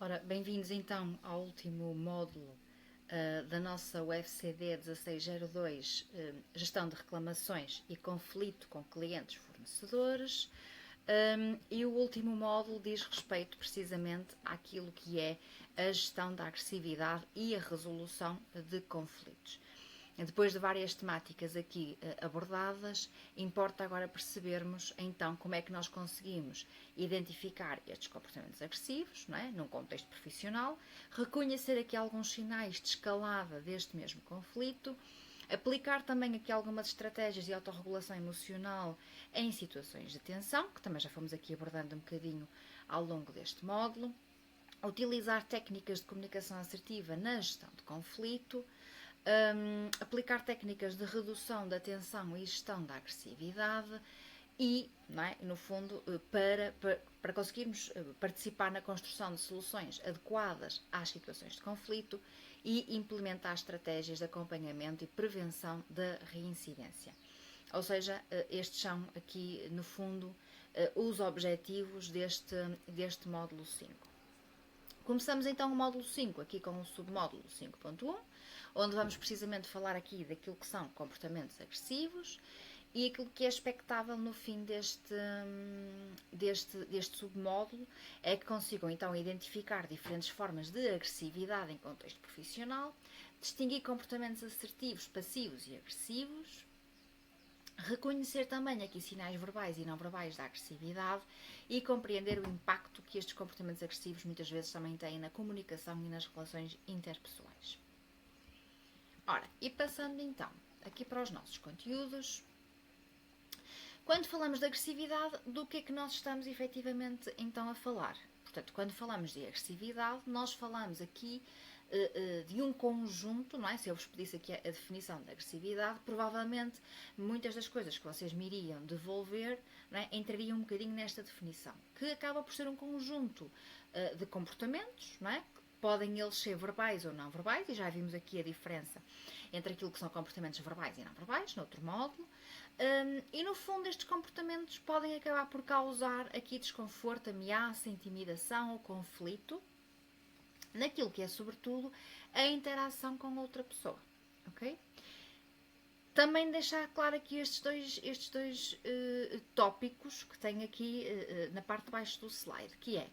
Ora, bem-vindos então ao último módulo da nossa UFCD 1602, Gestão de Reclamações e Conflito com Clientes Fornecedores. E o último módulo diz respeito precisamente àquilo que é a gestão da agressividade e a resolução de conflitos. Depois de várias temáticas aqui abordadas, importa agora percebermos então como é que nós conseguimos identificar estes comportamentos agressivos, não é? Num contexto profissional, reconhecer aqui alguns sinais de escalada deste mesmo conflito, aplicar também aqui algumas estratégias de autorregulação emocional em situações de tensão, que também já fomos aqui abordando um bocadinho ao longo deste módulo, utilizar técnicas de comunicação assertiva na gestão de conflito, aplicar técnicas de redução da tensão e gestão da agressividade e, não é, no fundo, para conseguirmos participar na construção de soluções adequadas às situações de conflito e implementar estratégias de acompanhamento e prevenção da reincidência. Ou seja, estes são aqui, no fundo, os objetivos deste módulo 5. Começamos então o módulo 5, aqui com o submódulo 5.1, onde vamos precisamente falar aqui daquilo que são comportamentos agressivos e aquilo que é expectável no fim deste submódulo é que consigam então identificar diferentes formas de agressividade em contexto profissional, distinguir comportamentos assertivos, passivos e agressivos, reconhecer também aqui sinais verbais e não verbais da agressividade e compreender o impacto que estes comportamentos agressivos muitas vezes também têm na comunicação e nas relações interpessoais. Ora, e passando então aqui para os nossos conteúdos, quando falamos de agressividade, do que é que nós estamos efetivamente então a falar? Portanto, quando falamos de agressividade, nós falamos aqui de um conjunto, não é? Se eu vos pedisse aqui a definição de agressividade, provavelmente muitas das coisas que vocês me iriam devolver, não é, entrariam um bocadinho nesta definição, que acaba por ser um conjunto de comportamentos, não é? Podem eles ser verbais ou não verbais, e já vimos aqui a diferença entre aquilo que são comportamentos verbais e não verbais, noutro módulo. E no fundo estes comportamentos podem acabar por causar aqui desconforto, ameaça, intimidação ou conflito, naquilo que é sobretudo a interação com outra pessoa, ok? Também deixar claro aqui estes dois tópicos que tem aqui na parte de baixo do slide, que é,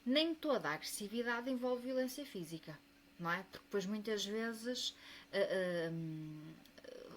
nem toda a agressividade envolve violência física, não é? Porque depois muitas vezes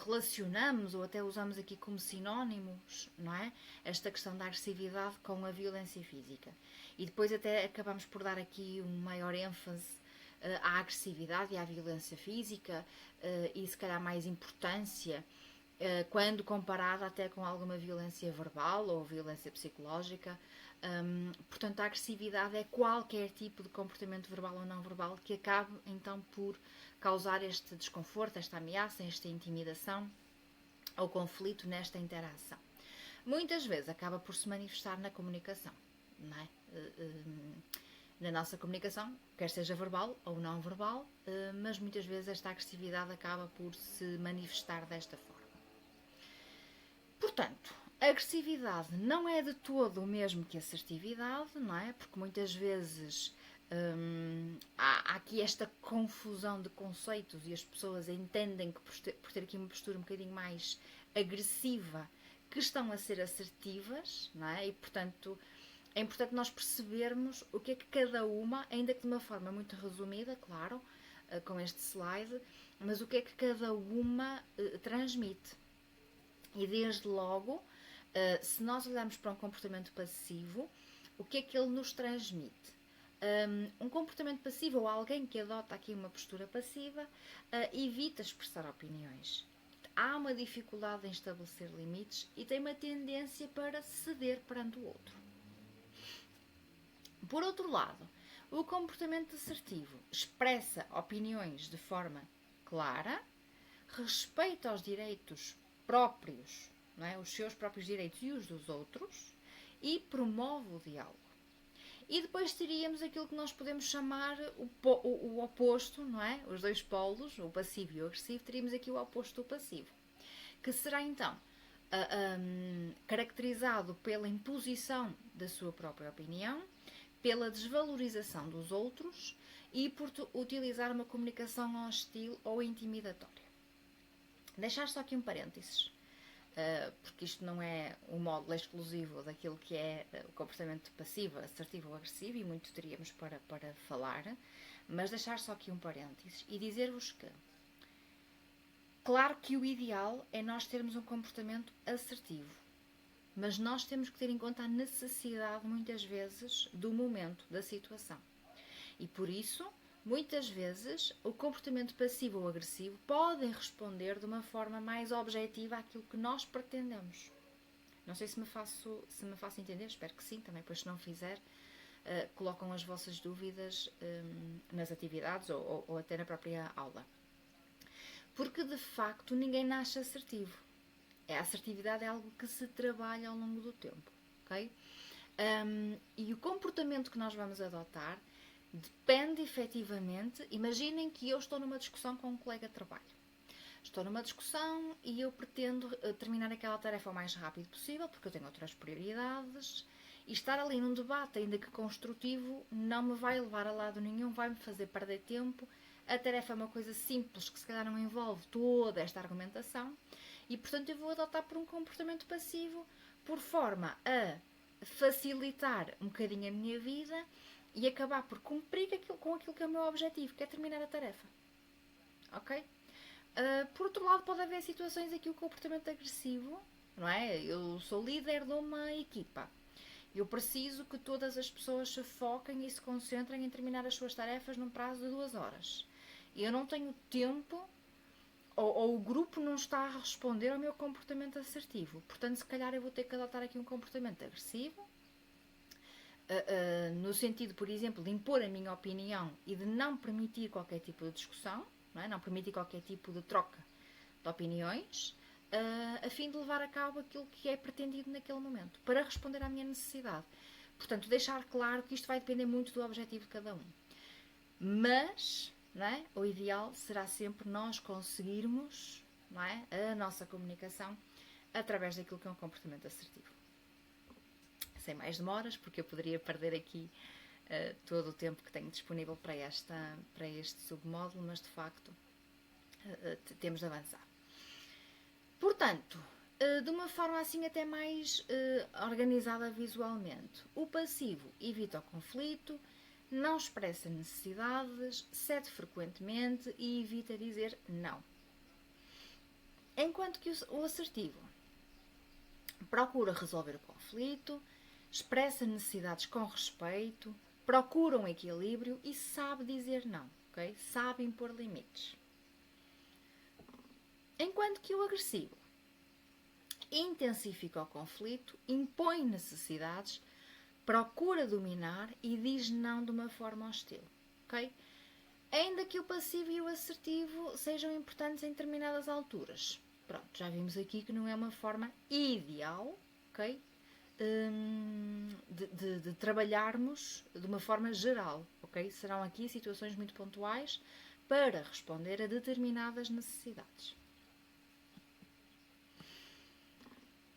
relacionamos ou até usamos aqui como sinónimos, não é? Esta questão da agressividade com a violência física. E depois até acabamos por dar aqui um maior ênfase à agressividade e à violência física e se calhar mais importância quando comparada até com alguma violência verbal ou violência psicológica. Portanto, a agressividade é qualquer tipo de comportamento verbal ou não verbal que acabe então por causar este desconforto, esta ameaça, esta intimidação ou conflito nesta interação. Muitas vezes acaba por se manifestar na comunicação, não é? Na nossa comunicação, quer seja verbal ou não verbal, mas muitas vezes esta agressividade acaba por se manifestar desta forma. Portanto, a agressividade não é de todo o mesmo que a assertividade, não é? Porque muitas vezes há aqui esta confusão de conceitos e as pessoas entendem que por ter aqui uma postura um bocadinho mais agressiva que estão a ser assertivas, não é? E portanto é importante nós percebermos o que é que cada uma, ainda que de uma forma muito resumida, claro, com este slide, mas o que é que cada uma transmite. E desde logo, se nós olharmos para um comportamento passivo, o que é que ele nos transmite? Um comportamento passivo ou alguém que adota aqui uma postura passiva evita expressar opiniões. Há uma dificuldade em estabelecer limites e tem uma tendência para ceder perante o outro. Por outro lado, o comportamento assertivo expressa opiniões de forma clara, respeita os direitos próprios, não é? Os seus próprios direitos e os dos outros, e promove o diálogo. E depois teríamos aquilo que nós podemos chamar o oposto, não é? Os dois polos, o passivo e o agressivo, teríamos aqui o oposto do passivo, que será então caracterizado pela imposição da sua própria opinião, pela desvalorização dos outros e por utilizar uma comunicação hostil ou intimidatória. Deixar só aqui um parênteses, porque isto não é um módulo exclusivo daquilo que é o comportamento passivo, assertivo ou agressivo, e muito teríamos para falar, mas deixar só aqui um parênteses e dizer-vos que, claro que o ideal é nós termos um comportamento assertivo, mas nós temos que ter em conta a necessidade, muitas vezes, do momento, da situação. E por isso, muitas vezes, o comportamento passivo ou agressivo podem responder de uma forma mais objetiva àquilo que nós pretendemos. Não sei se me faço entender, espero que sim, também, pois se não fizer, colocam as vossas dúvidas nas atividades ou até na própria aula. Porque, de facto, ninguém nasce assertivo. A assertividade é algo que se trabalha ao longo do tempo, ok? E o comportamento que nós vamos adotar depende efetivamente. Imaginem que eu estou numa discussão com um colega de trabalho. Estou numa discussão e eu pretendo terminar aquela tarefa o mais rápido possível, porque eu tenho outras prioridades, e estar ali num debate, ainda que construtivo, não me vai levar a lado nenhum, vai-me fazer perder tempo. A tarefa é uma coisa simples, que se calhar não envolve toda esta argumentação, e portanto eu vou adotar por um comportamento passivo, por forma a facilitar um bocadinho a minha vida e acabar por cumprir com aquilo que é o meu objetivo, que é terminar a tarefa. Ok? Por outro lado, pode haver situações aqui o comportamento agressivo, não é? Eu sou líder de uma equipa. Eu preciso que todas as pessoas se foquem e se concentrem em terminar as suas tarefas num prazo de 2 horas. Eu não tenho tempo, ou o grupo não está a responder ao meu comportamento assertivo. Portanto, se calhar eu vou ter que adotar aqui um comportamento agressivo, no sentido, por exemplo, de impor a minha opinião e de não permitir qualquer tipo de discussão, não permitir qualquer tipo de troca de opiniões, a fim de levar a cabo aquilo que é pretendido naquele momento, para responder à minha necessidade. Portanto, deixar claro que isto vai depender muito do objetivo de cada um. Mas, o ideal será sempre nós conseguirmos, a nossa comunicação através daquilo que é um comportamento assertivo. Sem mais demoras, porque eu poderia perder aqui todo o tempo que tenho disponível para este submódulo, mas de facto temos de avançar. Portanto, de uma forma assim até mais organizada visualmente, o passivo evita o conflito, não expressa necessidades, cede frequentemente e evita dizer não. Enquanto que o assertivo procura resolver o conflito, expressa necessidades com respeito, procura um equilíbrio e sabe dizer não, ok? Sabe impor limites. Enquanto que o agressivo intensifica o conflito, impõe necessidades, procura dominar e diz não de uma forma hostil, ok? Ainda que o passivo e o assertivo sejam importantes em determinadas alturas. Pronto, já vimos aqui que não é uma forma ideal, ok? De trabalharmos de uma forma geral, ok? Serão aqui situações muito pontuais para responder a determinadas necessidades.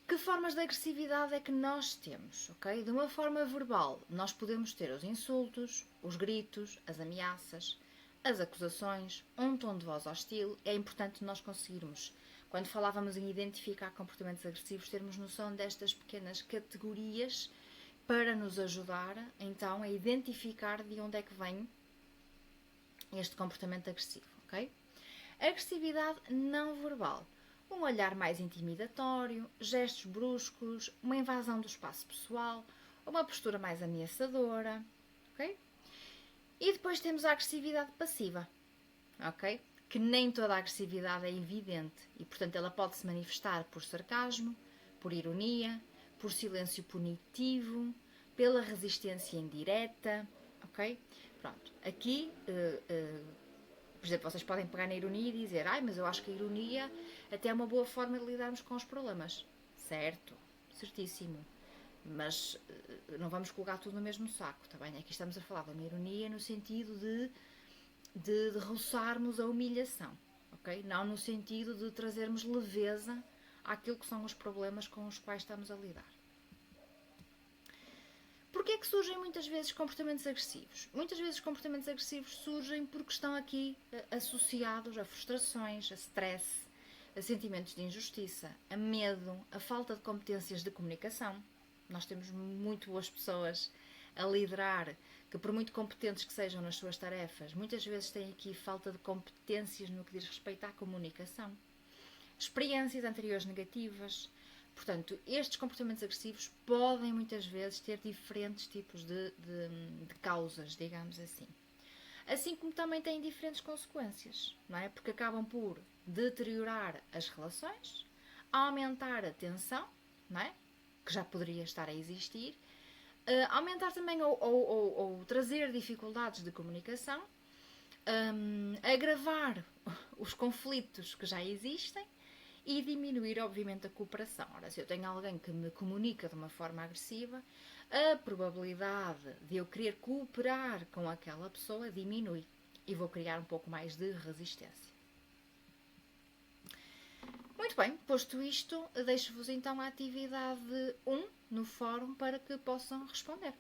Que formas de agressividade é que nós temos, ok? De uma forma verbal, nós podemos ter os insultos, os gritos, as ameaças, as acusações, um tom de voz hostil. É importante nós conseguirmos, quando falávamos em identificar comportamentos agressivos, termos noção destas pequenas categorias para nos ajudar, então, a identificar de onde é que vem este comportamento agressivo, ok? Agressividade não verbal. Um olhar mais intimidatório, gestos bruscos, uma invasão do espaço pessoal, uma postura mais ameaçadora, ok? E depois temos a agressividade passiva, ok? Que nem toda a agressividade é evidente e, portanto, ela pode se manifestar por sarcasmo, por ironia, por silêncio punitivo, pela resistência indireta, ok? Pronto, aqui, por exemplo, vocês podem pegar na ironia e dizer: mas eu acho que a ironia até é uma boa forma de lidarmos com os problemas. Certo, certíssimo. Mas não vamos colocar tudo no mesmo saco, está bem? Aqui estamos a falar de uma ironia no sentido de roçarmos a humilhação, ok? Não no sentido de trazermos leveza àquilo que são os problemas com os quais estamos a lidar. Porquê que surgem muitas vezes comportamentos agressivos? Muitas vezes comportamentos agressivos surgem porque estão aqui associados a frustrações, a stress, a sentimentos de injustiça, a medo, a falta de competências de comunicação. Nós temos muito boas pessoas a liderar, que por muito competentes que sejam nas suas tarefas, muitas vezes têm aqui falta de competências no que diz respeito à comunicação. Experiências anteriores negativas. Portanto, estes comportamentos agressivos podem muitas vezes ter diferentes tipos de causas, digamos assim. Assim como também têm diferentes consequências, não é? Porque acabam por deteriorar as relações, aumentar a tensão, não é? Que já poderia estar a existir, aumentar também ou trazer dificuldades de comunicação, agravar os conflitos que já existem e diminuir, obviamente, a cooperação. Ora, se eu tenho alguém que me comunica de uma forma agressiva, a probabilidade de eu querer cooperar com aquela pessoa diminui e vou criar um pouco mais de resistência. Muito bem, posto isto, deixo-vos então a atividade 1 no fórum para que possam responder.